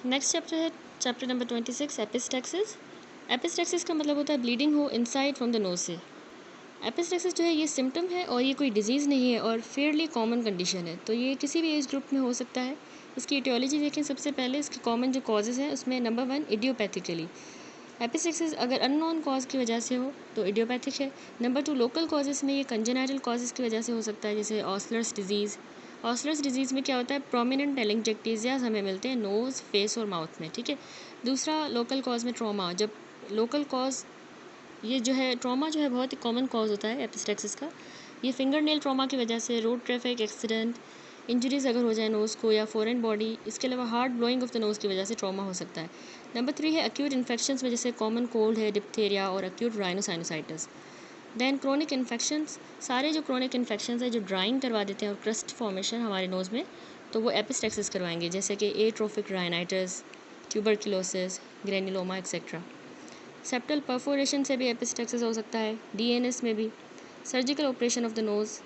Next chapter है chapter number 26 epistaxis. Epistaxis का मतलब होता है ब्लीडिंग हो इनसाइड फ्रॉम द नोज से। एपिस्टैक्सिस जो है ये सिम्टम है और ये कोई डिजीज़ नहीं है और फेयरली कॉमन कंडीशन है, तो ये किसी भी एज ग्रुप में हो सकता है। इसकी इटियोलॉजी देखें सबसे पहले, इसके कॉमन जो कॉजेज़ हैं उसमें नंबर 1 इडियोपैथिकली। एपिस्टैक्सिस अगर अननोन कॉज की वजह से हो तो इडियोपैथिक है। नंबर 2 लोकल कॉजेज़ में ये कंजेनाइटल कॉजेज़ की वजह से हो सकता है, जैसे ऑस्लर्स डिजीज़। ऑस्लर्स डिजीज़ में क्या होता है, प्रोमिनेंट टेलेंजेक्टेसियाज हमें मिलते हैं नोज़, फेस और माउथ में, ठीक है। दूसरा लोकल कॉज में ट्रॉमा, जब लोकल कॉज ये जो है ट्रॉमा जो है बहुत ही कॉमन कॉज होता है एपिस्टैक्सिस का। ये फिंगर नेल ट्रॉमा की वजह से, रोड ट्रैफिक एक्सीडेंट, इंजरीज अगर हो जाए नोज़ को या फॉरेन बॉडी, इसके अलावा hard blowing of the nose की वजह से ट्रॉमा हो सकता है। नंबर 3 है अक्यूट इन्फेक्शंस में, जैसे कॉमन कोल्ड है, डिप्थेरिया और acute rhinosinusitis. Then chronic infections, सारे जो क्रोनिक इन्फेक्शंस है जो ड्राइंग करवा देते हैं और क्रस्ट फॉर्मेशन हमारे नोज़ में, तो वो एपिस्टैक्सिस करवाएंगे, जैसे कि atrophic rhinitis, tuberculosis, granuloma et cetera. Septal perforation से भी एपिस्टैक्सिस हो सकता है, डीएनएस में भी। Surgical operation of the nose,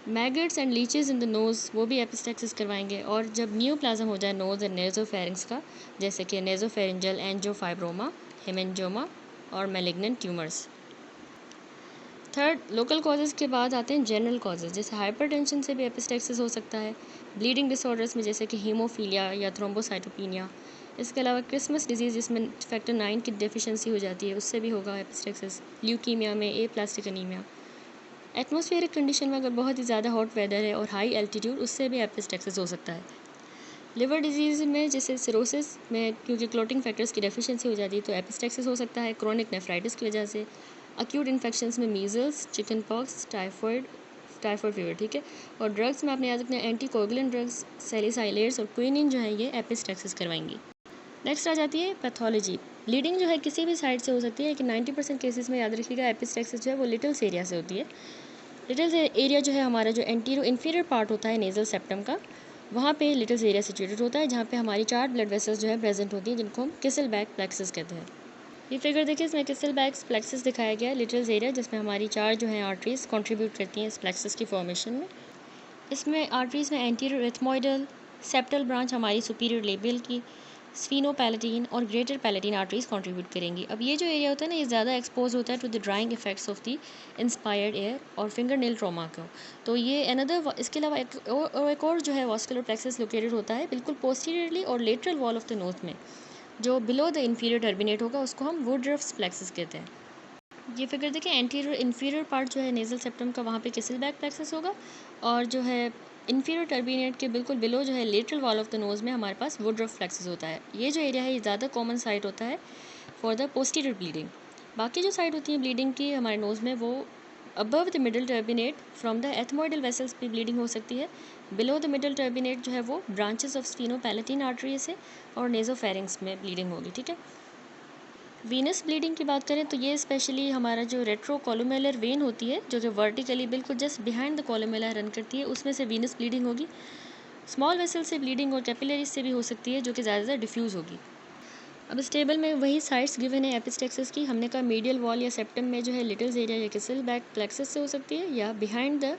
maggots and leeches in the nose, वो भी एपिस्टैक्सिस करवाएंगे। और जब नियोप्लाज्म हो जाए नोज़ एंड नेज़ोफेरिंक्स का, जैसे कि नेज़ोफेरिंजल एंजियोफाइब्रोमा, हेमेंजियोमा और malignant tumours. Third, local causes के बाद आते हैं जनरल कॉजेज़, जैसे हाइपरटेंशन से भी एपिस्टैक्सिस हो सकता है, ब्लीडिंग डिसऑर्डर्स में जैसे कि हीमोफीलिया या थ्रोम्बोसाइटोपिनिया। इसके अलावा क्रिसमस डिजीज़ जिसमें फैक्टर 9 की डेफिशिएंसी हो जाती है, उससे भी होगा एपिस्टैक्सिस। ल्यूकीमिया में एप्लास्टिक एनीमिया। एटमॉस्फेरिक कंडीशन में अगर बहुत ही ज़्यादा हॉट वेदर है और हाई एल्टीट्यूड, उससे भी एपिस्टैक्सिस हो सकता है। लिवर डिजीज़ में जैसे सिरोसिस में क्योंकि क्लोटिंग फैक्टर्स की डेफिशिएंसी हो जाती है, तो एपिस्टैक्सिस हो सकता है क्रोनिक नेफ्राइटिस की वजह से। अक्यूट इन्फेक्शंस में measles, chicken pox, typhoid fever, ठीक है। और ड्रग्स में आपने याद रखना है एंटीकोगुलेंट ड्रग्स, सैलिसाइलेट्स और क्विनिन जो है ये एपिस्टैक्सिस करवाएंगी। नेक्स्ट आ जाती है पैथोलॉजी। ब्लीडिंग जो है किसी भी साइड से हो सकती है, लेकिन 90% केसेस में याद रखिएगा एपिस्टैक्सिस जो है वो लिटल्स एरिया से होती है। लिटल्स एरिया जो है हमारा जो एंटीरो इन्फीरियर पार्ट होता है नेज़ल सेप्टम का, वहाँ पे लिटल्स एरिया सिचुएटेड होता है, जहाँ पे हमारी 4 ब्लड वेसल्स जो है प्रेजेंट होती हैं, जिनको हम किसलबैक प्लेक्सस कहते हैं। ये फिगर देखिए, इसमें किसलबैक प्लेक्सस दिखाया गया है, लिटल्स एरिया जिसमें हमारी 4 जो है आर्टरीज कंट्रीब्यूट करती हैं इस प्लेक्सस की फॉर्मेशन में। इसमें आर्टरीज में एंटीरियर एथमोइडल, सेप्टल ब्रांच हमारी सुपीरियर लेबियल की, स्फीनोपैलेटीन और ग्रेटर पैलेटीन आर्टरीज कंट्रीब्यूट करेंगी। अब ये जो एरिया होता है ना, ये ज़्यादा एक्सपोज होता है to the drying effects of the inspired air और फिंगर नेल ट्रॉमा को। तो ये अनदर, इसके अलावा एक और जो है वास्कुलर प्लेक्सस लोकेटेड होता है बिल्कुल पोस्टीरियरली और lateral wall of the nose में, जो बिलो द इन्फीरियर टर्बिनेट होगा, उसको हम वुडरफ्स प्लेक्सस कहते हैं। ये फिगर देखिए, एंटीरियर इन्फीरियर पार्ट जो है नेज़ल सेप्टम का, वहाँ पे किसलबैक प्लेक्सस होगा, और जो है इन्फीरियर टर्बिनेट के बिल्कुल बिलो जो है lateral wall of the nose में हमारे पास वुडरफ प्लेक्सस होता है। ये जो एरिया है ये ज़्यादा कॉमन साइट होता है फॉर द पोस्टीरियर ब्लीडिंग। बाकी जो साइड होती है ब्लीडिंग की हमारे नोज़ में, वो above the middle turbinate from the ethmoidal vessels पे ब्लीडिंग हो सकती है। बिलो द मिडल टर्बिनेट जो है वो ब्रांचेस ऑफ स्फीनोपैलेटीन आर्टरी से और नेज़ोफेरिंक्स में ब्लीडिंग होगी, ठीक है। वीनस ब्लीडिंग की बात करें तो ये स्पेशली हमारा जो रेट्रोकोलुमेलर वेन होती है, जो कि वर्टिकली बिल्कुल just behind the columella run करती है, उसमें से वीनस ब्लीडिंग होगी। स्मॉल वेसल से ब्लीडिंग और कैपिलरीज से भी हो सकती है, जो कि ज़्यादातर डिफ्यूज़ होगी। अब इस टेबल में वही साइट्स गिवन है एपिस्टैक्सिस की। हमने कहा मीडियल वॉल या सेप्टम में जो है लिटल्स एरिया या किसलबैक प्लेक्सस से हो सकती है, या बिहाइंड द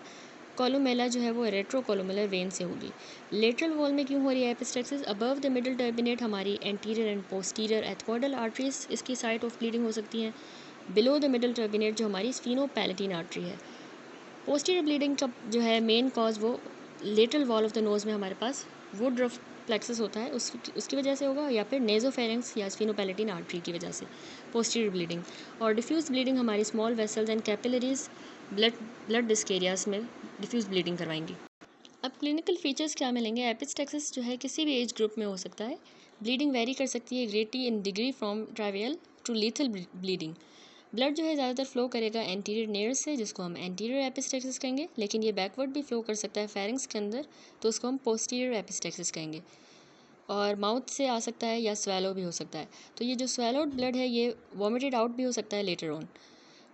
कोलुमेला जो है वो रेट्रोकोलुमेलर वेन से होगी। लेटरल वॉल में क्यों हो रही है epistaxis? Above the middle turbinate हमारी anterior and posterior ethmoidal arteries इसकी साइट ऑफ ब्लीडिंग हो सकती हैं। बिलो द मिडल टर्बिनेट जो हमारी स्फीनोपैलेटीन आर्टरी है। पोस्टीरियर ब्लीडिंग का जो है मेन कॉज वो lateral wall of the nose में हमारे पास वुडरफ प्लेक्सस होता है, उसकी वजह से होगा, या फिर नेज़ोफेरिंक्स या स्फीनोपैलेटीन आर्टरी की वजह से पोस्टीरियर ब्लीडिंग। और डिफ्यूज़ ब्लीडिंग हमारी small vessels and capillaries blood dyscrasias में डिफ्यूज़ ब्लीडिंग करवाएंगी। अब क्लिनिकल फीचर्स क्या मिलेंगे? एपिस्टैक्सिस जो है किसी भी एज ग्रुप में हो सकता है। ब्लीडिंग वेरी कर सकती है greatly in degree from trivial to lethal bleeding. Blood जो है ज़्यादातर फ्लो करेगा एंटीरियर नेयर्स से, जिसको हम एंटीरियर एपिस्टैक्सिस कहेंगे, लेकिन ये बैकवर्ड भी फ्लो कर सकता है फेरिंग्स के अंदर, तो उसको हम पोस्टीरियर एपिस्टैक्सिस कहेंगे। और माउथ से आ सकता है या स्वेलो भी हो सकता है। तो ये जो स्वेलोड ब्लड है ये वॉमिटेड आउट भी हो सकता है लेटर ऑन।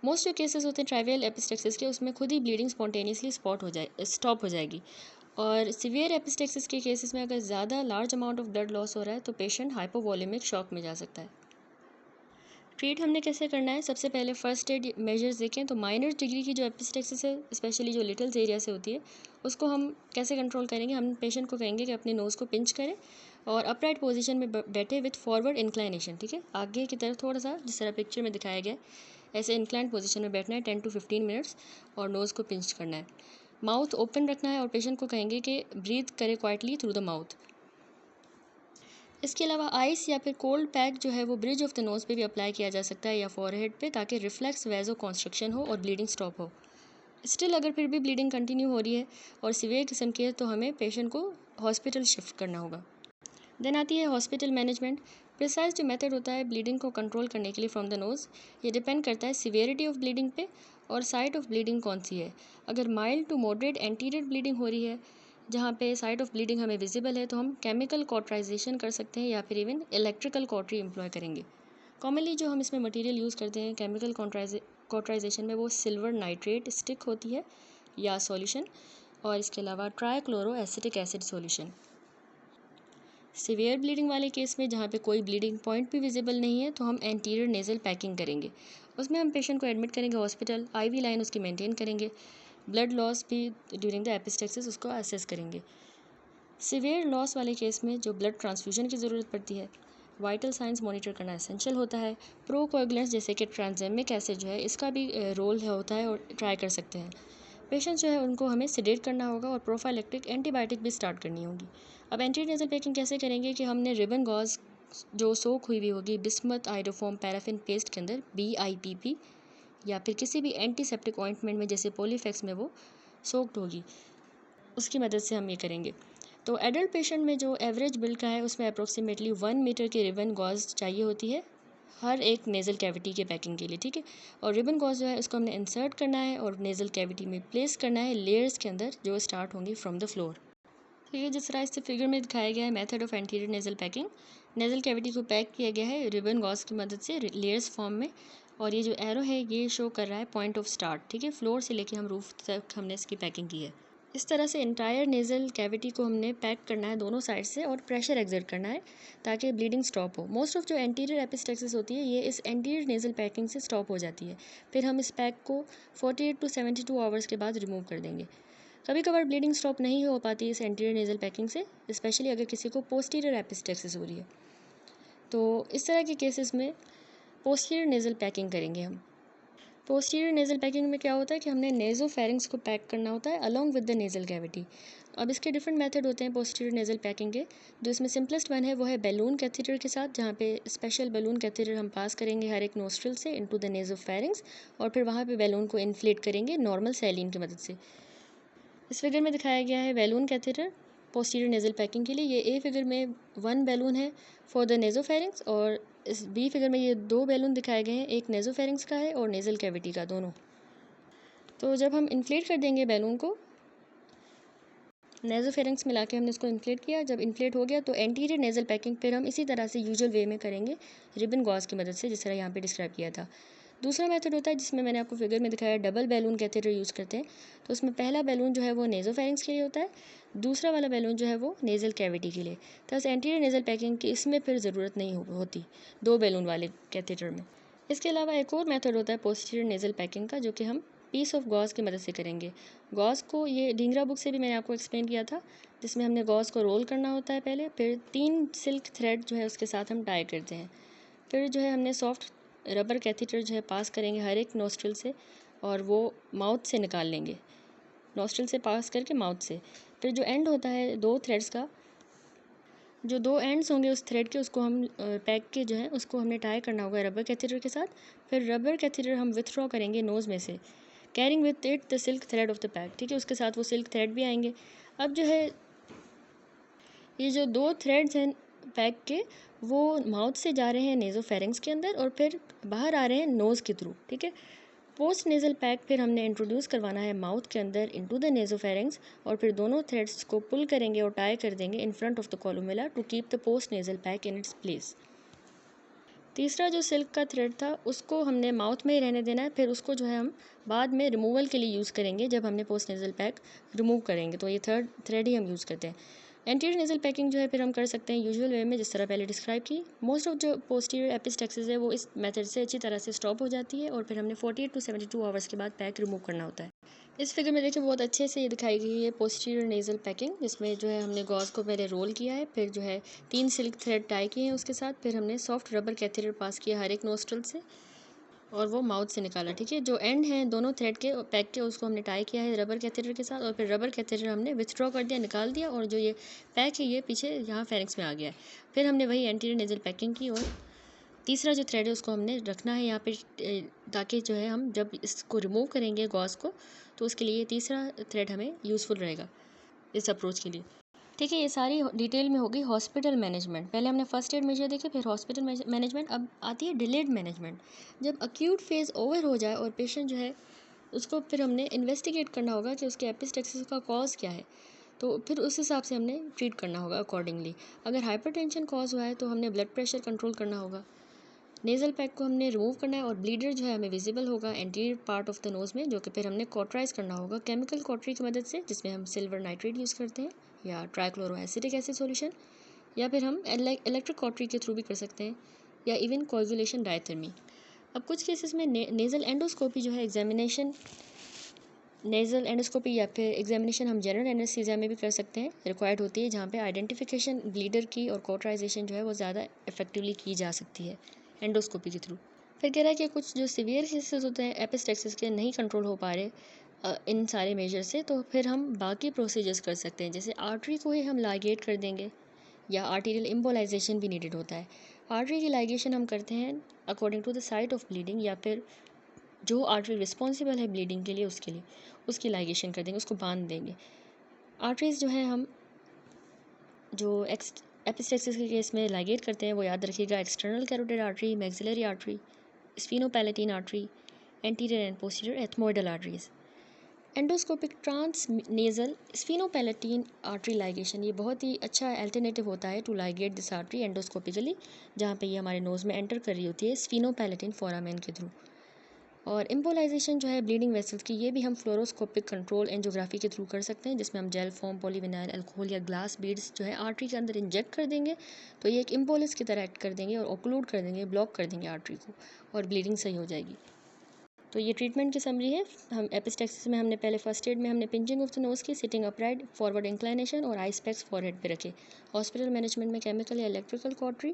मोस्ट जो केसेस होते हैं ट्राइवियल एपिस्टैक्सिस के, उसमें खुद ही ब्लीडिंग स्पॉन्टेनियसली स्टॉप हो जाएगी। और सिवियर एपिस्टैक्सिस के केसेस में अगर ज़्यादा large amount of blood loss हो रहा है तो पेशेंट हाइपोवॉलेमिक शॉक में जा सकता है। ट्रीट हमने कैसे करना है? सबसे पहले फर्स्ट एड मेजर्स देखें तो माइनर डिग्री की जो एपिस्टैक्सिस है, स्पेशली जो लिटल्स एरिया से होती है, उसको हम कैसे कंट्रोल करेंगे? हम पेशेंट को कहेंगे कि अपने नोज़ को पिंच करें और अपराइट पोजीशन में बैठे विथ फॉरवर्ड इंक्लाइनेशन, ठीक है, आगे की तरफ थोड़ा सा जिस तरह पिक्चर में दिखाया गया ऐसे इंक्लाइंड पोजीशन में बैठना है 10 to 15 मिनट्स और नोज़ को पिंच करना है। माउथ ओपन रखना है और पेशेंट को कहेंगे कि ब्रीथ करे क्वाइटली थ्रू द माउथ। इसके अलावा आइस या फिर कोल्ड पैक जो है वो ब्रिज ऑफ द नोज़ पे भी अप्लाई किया जा सकता है या फॉरहेड पे, ताकि रिफ्लेक्स वैज़ो कॉन्स्ट्रक्शन हो और ब्लीडिंग स्टॉप हो। स्टिल अगर फिर भी ब्लीडिंग कंटिन्यू हो रही है और सीवियर किस्म की है तो हमें पेशेंट को हॉस्पिटल शिफ्ट करना होगा। देन आती है हॉस्पिटल मैनेजमेंट। प्रिसाइज जो मेथड होता है ब्लीडिंग को कंट्रोल करने के लिए फ्रॉम द नोज़, ये डिपेंड करता है सीवियरिटी ऑफ ब्लीडिंग पे और साइट ऑफ ब्लीडिंग कौन सी है। अगर mild to moderate anterior bleeding हो रही है जहाँ पे साइट ऑफ ब्लीडिंग हमें विजिबल है तो हम केमिकल कॉटराइजेशन कर सकते हैं या फिर इवन इलेक्ट्रिकल कॉटरी एम्प्लॉय करेंगे। कॉमनली जो हम इसमें मटेरियल यूज़ करते हैं केमिकल कॉटराइजेशन में वो सिल्वर नाइट्रेट स्टिक होती है या सॉल्यूशन, और इसके अलावा trichloro acetic acid solution. Severe bleeding वाले केस में जहाँ पे कोई ब्लीडिंग पॉइंट भी विजिबल नहीं है तो हम एंटीरियर नेज़ल पैकिंग करेंगे। उसमें हम पेशेंट को एडमिट करेंगे हॉस्पिटल, आईवी लाइन उसकी मेंटेन करेंगे, ब्लड लॉस भी ड्यूरिंग द एपिस्टेक्सिस उसको असेस करेंगे। सीवियर लॉस वाले केस में जो ब्लड ट्रांसफ्यूजन की ज़रूरत पड़ती है, वाइटल साइंस मॉनिटर करना एसेंशियल होता है। प्रोकोएगुलेंट्स जैसे कि ट्रांसजेमिक एसिड जो है इसका भी रोल होता है और ट्राई कर सकते हैं। पेशेंट्स जो है उनको हमें सिडेट करना होगा और प्रोफाइलेक्टिक एंटीबायोटिक भी स्टार्ट करनी होगी। अब एंटीरियर नेज़ल पैकिंग कैसे करेंगे कि हमने रिबन गॉज जो सोक हुई होगी बिस्मथ आइडोफॉर्म पैराफिन पेस्ट के अंदर BIPP या फिर किसी भी एंटीसेप्टिक ऑइंटमेंट में जैसे पॉलीफेक्स में वो सोक्ड होगी, उसकी मदद से हम ये करेंगे। तो एडल्ट पेशेंट में जो एवरेज बिल्ड का है उसमें अप्रोक्सीमेटली 1 मीटर की रिबन गॉज चाहिए होती है हर एक नेज़ल कैविटी के पैकिंग के लिए, ठीक है। और रिबन गॉज जो है उसको हमने इंसर्ट करना है और नेज़ल कैविटी में प्लेस करना है लेयर्स के अंदर जो स्टार्ट होंगी फ्रॉम द फ्लोर। ठीक है, जिस तरह इस फिगर में दिखाया गया है method of anterior nasal packing. Nasal cavity को पैक किया गया है रिबन गॉज की मदद से लेयर्स फॉर्म में, और ये जो एरो है ये शो कर रहा है पॉइंट ऑफ स्टार्ट, ठीक है, फ्लोर से लेके हम रूफ तक हमने इसकी पैकिंग की है। इस तरह से इंटायर नेज़ल कैविटी को हमने पैक करना है दोनों साइड से और प्रेशर एक्सर्ट करना है ताकि ब्लीडिंग स्टॉप हो। मोस्ट ऑफ जो एंटीरियर एपिस्टेक्सिस होती है ये इस एंटीरियर नेज़ल पैकिंग से स्टॉप हो जाती है। फिर हम इस पैक को 48 to 72 आवर्स के बाद रिमूव कर देंगे। कभी कभार ब्लीडिंग स्टॉप नहीं हो पाती इस एंटीरियर नेज़ल पैकिंग से, स्पेशली अगर किसी को पोस्टीरियर एपिस्टेक्सिस हो रही है। तो इस तरह के केसेस में पोस्टीरियर नेज़ल पैकिंग करेंगे हम। पोस्टीरियर नेज़ल पैकिंग में क्या होता है कि हमने नेज़ोफेरिंक्स को पैक करना होता है along with the nasal cavity. अब इसके डिफरेंट मेथड होते हैं पोस्टीरियर नेज़ल पैकिंग के। जो इसमें सिंपलेस्ट वन है वो है बैलून कैथेटर के साथ, जहाँ पे स्पेशल बैलून कैथेटर हम पास करेंगे हर एक नोस्ट्रल से इनटू द नेज़ोफेरिंक्स और फिर वहाँ पे बैलून को इन्फ्लेट करेंगे नॉर्मल सैलिन की मदद से। इस फिगर में दिखाया गया है balloon catheter posterior nasal packing के लिए। ये ए फिगर में 1 बैलून है फॉर द नेज़ोफेरिंक्स और इस बी फिगर में ये 2 बैलून दिखाए गए हैं, एक नेज़ोफेरिंक्स का है और नेज़ल कैविटी का, दोनों। तो जब हम इन्फ्लेट कर देंगे बैलून को, नेज़ोफेरिंक्स मिला के हमने इसको इन्फ्लेट किया, जब इन्फ्लेट हो गया तो एंटीरियर नेज़ल पैकिंग फिर हम इसी तरह से यूजुअल वे में करेंगे रिबन गॉज की मदद से, जिस तरह यहाँ पे डिस्क्राइब किया था। दूसरा मेथड होता है जिसमें मैंने आपको फिगर में दिखाया डबल बैलून कैथेटर यूज़ करते हैं। तो उसमें पहला बैलून जो है वो नेज़ोफेरिंक्स के लिए होता है, दूसरा वाला बैलून जो है वो नेज़ल कैविटी के लिए। थस एंटीरियर नेज़ल पैकिंग की इसमें फिर ज़रूरत नहीं होती 2 बैलून वाले कैथेटर में। इसके अलावा एक और मेथड होता है पोस्टीरियर नेज़ल पैकिंग का, जो कि हम पीस ऑफ गॉज की मदद से करेंगे। गॉज को ये ढींगरा बुक से भी मैंने आपको एक्सप्लेन किया था, जिसमें हमने गॉज को रोल करना होता है पहले, फिर 3 सिल्क थ्रेड जो है उसके साथ हम टाई करते हैं। फिर जो है हमने सॉफ्ट रबर कैथेटर जो है पास करेंगे हर एक नोस्ट्रल से और वो माउथ से निकाल लेंगे, नोस्ट्रल से पास करके माउथ से। फिर जो एंड होता है 2 थ्रेड्स का, जो 2 एंड्स होंगे उस थ्रेड के, उसको हम पैक के जो है उसको हमने टाई करना होगा रबर कैथेटर के साथ। फिर रबर कैथेटर हम विथड्रॉ करेंगे नोज़ में से, carrying with it the silk thread of the pack, ठीक है, उसके साथ वो सिल्क थ्रेड भी आएंगे। अब जो है ये जो 2 थ्रेड्स हैं पैक के, वो माउथ से जा रहे हैं नेज़ोफेरिंक्स के अंदर और फिर बाहर आ रहे हैं नोज़ के थ्रू, ठीक है। पोस्ट नेज़ल पैक फिर हमने इंट्रोड्यूस करवाना है माउथ के अंदर इनटू द नेज़ोफेरिंक्स और फिर दोनों थ्रेड्स को पुल करेंगे और टाई कर देंगे in front of the columella to keep the postnasal pack in its place. तीसरा जो सिल्क का थ्रेड था उसको हमने माउथ में ही रहने देना है, फिर उसको जो है हम बाद में रिमूवल के लिए यूज़ करेंगे जब हमने पोस्ट नेज़ल पैक रिमूव करेंगे, तो ये थर्ड थ्रेड ही हम यूज़ करते हैं। एंटीरियर नेजल पैकिंग जो है फिर हम कर सकते हैं यूजुअल वे में, जिस तरह पहले डिस्क्राइब की। मोस्ट ऑफ जो पोस्टीरियर एपिस्टेक्सिस है वो इस मेथड से अच्छी तरह से स्टॉप हो जाती है और फिर हमने 48 टू 72 आवर्स के बाद पैक रिमूव करना होता है। इस फिगर में देखिए बहुत अच्छे से ये दिखाई गई है पोस्टीरियर नेजल पैकिंग, जिसमें जो है हमने गॉज को पहले रोल किया है, फिर जो है 3 सिल्क थ्रेड टाई किए हैं उसके साथ, फिर हमने सॉफ्ट रबर कैथेटर पास किया हर एक नोस्ट्रल से और वो माउथ से निकाला। ठीक है, जो एंड है दोनों थ्रेड के पैक के उसको हमने टाई किया है रबर कैथेटर के साथ और फिर रबर कैथेटर हमने विथड्रॉ कर दिया, निकाल दिया और जो ये पैक है ये पीछे यहाँ फेरिंक्स में आ गया है। फिर हमने वही एंटीरियर नेजल पैकिंग की और तीसरा जो थ्रेड है उसको हमने रखना है यहाँ पे ताकि जो है हम जब इसको रिमूव करेंगे गॉज को तो उसके लिए तीसरा थ्रेड हमें यूज़फुल रहेगा इस अप्रोच के लिए। ठीक है, ये सारी डिटेल में होगी हॉस्पिटल मैनेजमेंट। पहले हमने फर्स्ट एड मेजर देखे, फिर हॉस्पिटल मैनेजमेंट। अब आती है डिलेड मैनेजमेंट। जब अक्यूट फेज़ ओवर हो जाए और पेशेंट जो है उसको फिर हमने इन्वेस्टिगेट करना होगा कि उसके एपिस्टेक्सिस का कॉज क्या है, तो फिर उस हिसाब से हमने ट्रीट करना होगा अकॉर्डिंगली। अगर हाइपरटेंशन कॉज हुआ है तो हमने ब्लड प्रेशर कंट्रोल करना होगा, नेज़ल पैक को हमने रिमूव करना है और ब्लीडर जो है हमें विजिबल होगा anterior part of the nose में, जो कि फिर हमने कॉटराइज करना होगा केमिकल कॉटरी की मदद से, जिसमें हम सिल्वर नाइट्रेट यूज़ करते हैं या ट्राइक्लोरो एसिटिक एसिड सॉल्यूशन, या फिर हम इलेक्ट्रिक कॉटरी के थ्रू भी कर सकते हैं या इवन कोएगुलेशन डायथर्मी। अब कुछ केसेस में नेज़ल एंडोस्कोपी जो है एग्जामिनेशन, नेज़ल एंडोस्कोपी या फिर एग्जामिनेशन हम जनरल एनेस्थीसिया में भी कर सकते हैं, रिक्वायर्ड होती है, जहाँ पे आइडेंटिफिकेशन ब्लीडर की और कॉटराइजेशन जो है वो ज़्यादा इफेक्टिवली की जा सकती है एंडोस्कोपी के थ्रू। फिर कह रहा है कि कुछ जो सीवियर केसेस होते हैं एपिस्टेक्सिस के नहीं कंट्रोल हो पा रहे इन सारे मेजर से, तो फिर हम बाकी प्रोसीजर्स कर सकते हैं, जैसे आर्टरी को ही हम लाइगेट कर देंगे या आर्टीरियल एम्बोलाइजेशन भी नीडेड होता है। आर्टरी की लाइगेशन हम करते हैं according to the site of bleeding, या फिर जो आर्टरी रिस्पॉन्सिबल है ब्लीडिंग के लिए उसके लिए उसकी लाइगेशन कर देंगे, उसको बांध देंगे। आर्टरीज जो है हम जो एपिस्टेक्सिस के केस में लाइगेट करते हैं वो याद रखिएगा, external carotid artery, maxillary artery, sphenopalatine artery, anterior and posterior ethmoidal arteries. Endoscopic trans nasal sphenopalatine artery ligation ये बहुत ही अच्छा अल्टरनेटिव होता है to ligate this artery endoscopically, जहाँ पे ये हमारे नोज़ में एंटर कर रही होती है स्फीनोपैलेटिन फोरामेन के थ्रू। और एम्बोलाइजेशन जो है ब्लीडिंग वेसल्स की, ये भी हम फ्लोरोस्कोपिक कंट्रोल एंजियोग्राफी के थ्रू कर सकते हैं, जिसमें हम जेल फॉर्म, पॉलीविनाइल अल्कोहल या ग्लास बीड्स जो है आर्टरी के अंदर इंजेक्ट कर देंगे, तो ये एक एम्बोलिस की तरह एक्ट कर देंगे और ओक्लूड कर देंगे, ब्लॉक कर देंगे आर्टरी को और ब्लीडिंग सही हो जाएगी। तो ये ट्रीटमेंट की समरी है। हम एपिस्टेक्सिस में हमने पहले फर्स्ट एड में हमने पिंचिंग ऑफ द नोज़ की, सिटिंग अपराइट, फॉरवर्ड इंक्लाइनेशन और आई स्पेक्स फॉरहेड पे रखे। हॉस्पिटल मैनेजमेंट में केमिकल या electrical cautery,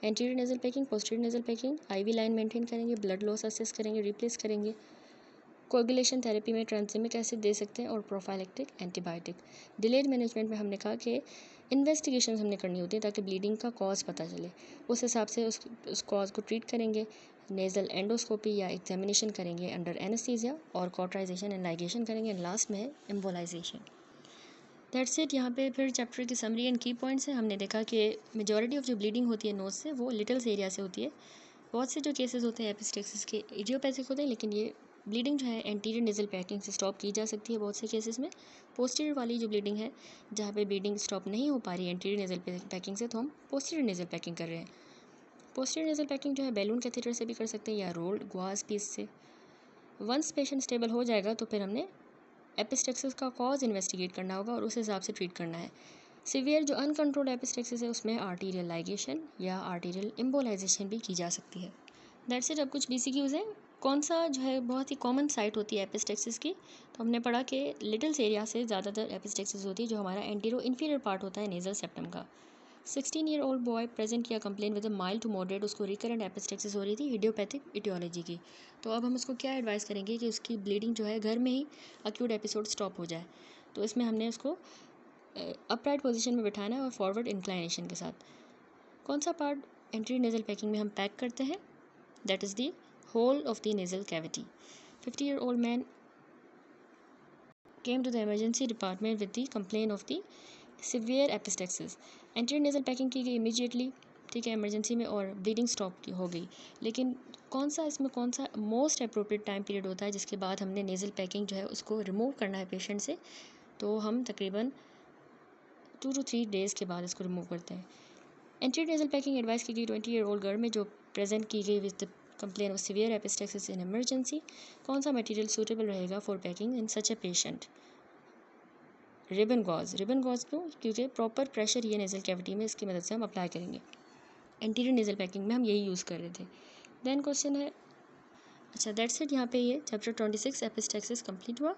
anterior nasal packing, posterior nasal packing, IV line maintain करेंगे, ब्लड लॉस असेस करेंगे, रिप्लेस करेंगे। कोएगुलेशन थेरेपी में ट्रांसजेमिक एसिड दे सकते हैं और प्रोफाइलेक्टिक एंटीबायोटिक। डिलेड मैनेजमेंट में हमने कहा कि इन्वेस्टिगेशन हमने करनी होती है ताकि ब्लीडिंग का कॉज पता चले, उस हिसाब से उस कॉज को ट्रीट करेंगे। नेज़ल एंडोस्कोपी या एग्जामिनेशन करेंगे अंडर एनेस्थीसिया और कॉटराइजेशन एंड लाइगेशन करेंगे, एंड लास्ट में है एम्बोलाइजेशन। That's it. यहाँ पे फिर चैप्टर की समरी एंड की पॉइंट्स है। हमने देखा कि मेजॉरिटी ऑफ जो ब्लीडिंग होती है नोज से वो लिटल्स एरिया से होती है। बहुत से जो केसेस होते हैं एपिस्टेक्सिस के इडियोपैथिक होते हैं, लेकिन ये ब्लीडिंग जो है एंटीरियर नेजल पैकिंग से स्टॉप की जा सकती है बहुत से केसेस में। पोस्टीरियर वाली जो ब्लीडिंग है, जहाँ पे ब्लीडिंग स्टॉप नहीं हो पा रही है एंटीरियर नेजल पैकिंग से, तो हम पोस्टीरियर नेजल पैकिंग कर रहे हैं। पोस्टीरियर नेजल पैकिंग जो है बैलून कैथेटर से भी कर सकते हैं या रोल्ड ग्वाज पीस से। वंस पेशेंट स्टेबल हो जाएगा तो फिर हमने एपिस्टेक्सिस का कॉज इन्वेस्टिगेट करना होगा और उस हिसाब से ट्रीट करना है। सीवियर जो अनकंट्रोल्ड एपिस्टेक्सिस है उसमें आर्टीरियल लाइगेशन या आर्टीरियल एम्बोलाइजेशन भी की जा सकती है। That's it. अब कुछ BCQs हैं। कौन सा जो है बहुत ही कॉमन साइट होती है एपिस्टेक्सिस की, तो हमने पढ़ा कि लिटल्स एरिया से ज़्यादातर एपिस्टेक्सिस होती है, जो हमारा एंटीरो इन्फीरियर पार्ट होता है नेजल सेप्टम का। 16-year-old बॉय प्रेजेंट किया complain with a mild to moderate, उसको रिकरेंट एपिस्टेक्सिस हो रही थी इडियोपैथिक इटियोलॉजी की। तो अब हम उसको क्या एडवाइस करेंगे कि उसकी ब्लीडिंग जो है घर में ही अक्यूट एपिसोड स्टॉप हो जाए, तो इसमें हमने उसको अपराइट पोजीशन में बिठाना है और फॉरवर्ड इंक्लाइनेशन के साथ। कौन सा पार्ट एंटीरियर नेजल पैकिंग में हम पैक करते हैं, that is the whole of the nasal cavity. 50-year-old man came to the emergency department with the complaint of the severe epistaxis. Anterior nasal packing की गई इमीडिएटली, ठीक है, emergency में, और ब्लीडिंग स्टॉप हो गई। लेकिन कौन सा मोस्ट अप्रोप्रिएट टाइम पीरियड होता है जिसके बाद हमने नेज़ल पैकिंग जो है उसको रिमूव करना है पेशेंट से, तो हम तकरीबन 2 to 3 डेज़ के बाद इसको रिमूव करते हैं। एंटीरियर नेज़ल पैकिंग एडवाइस की गई 20-year-old गर्ल में जो प्रेजेंट की गई with complain of severe epistaxis in emergency. कौन सा मटेरियल सूटेबल रहेगा for packing in such a patient. Ribbon gauze क्यों? क्योंकि प्रॉपर प्रेशर ये नेज़ल कैविटी में इसकी मदद से हम अप्लाई करेंगे। एंटीरियर नेज़ल पैकिंग में हम यही यूज़ कर रहे थे। देन क्वेश्चन है, अच्छा दैट्स इट। यहाँ पे ये चैप्टर 26 एपिस्टैक्सिस कंप्लीट हुआ।